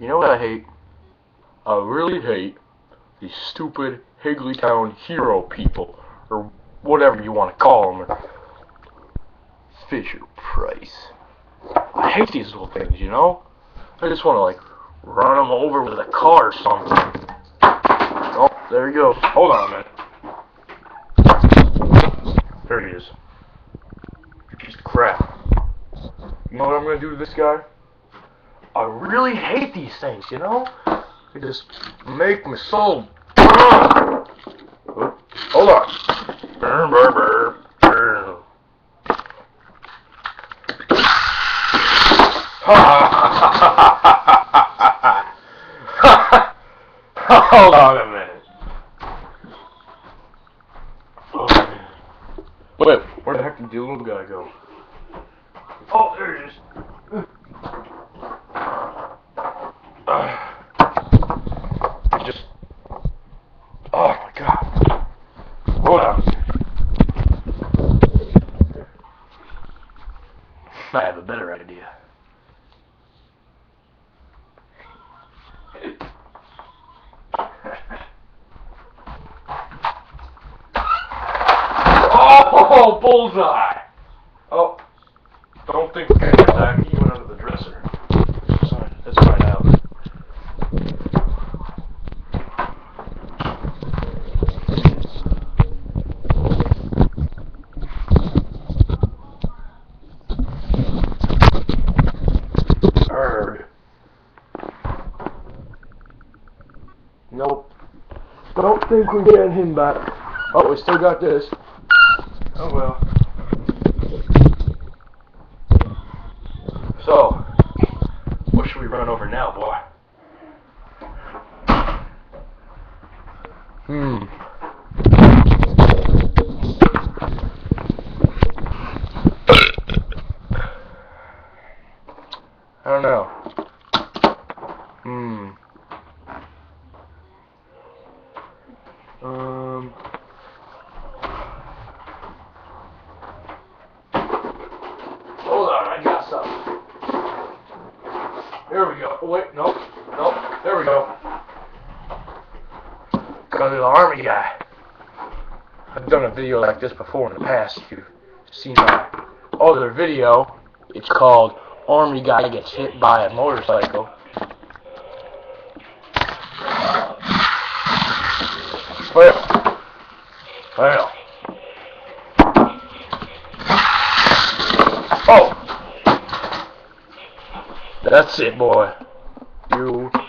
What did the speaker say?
You know what I hate? I really hate these stupid Higglytown hero people, or whatever you want to call them. Fisher Price. I hate these little things, you know? I just want to, like, run them over with a car or something. Oh, there he goes. Hold on a minute. There he is. Piece of crap. You know what I'm going to do to this guy? I really hate these things, you know? They just make my soul burn. Hold on. Burn, burn, burn, burn. Hold on a minute. Oh, man. Wait, where the heck did the little guy go? Oh, there he is. Just... Oh my god. Hold on. I have a better idea. Oh, bullseye! Oh, don't think we're gonna get that. He went under the dresser. Let's find out. Nope. Don't think we're getting him back. Oh, we still got this. Oh well. So, what should we run over now, boy? I don't know. Hold on, I got something. There we go. Oh, wait, nope. There we go. Got a little army guy. I've done a video like this before in the past. If you've seen my other video, it's called Army Guy Gets Hit by a Motorcycle. Well. Oh! That's it, boy. You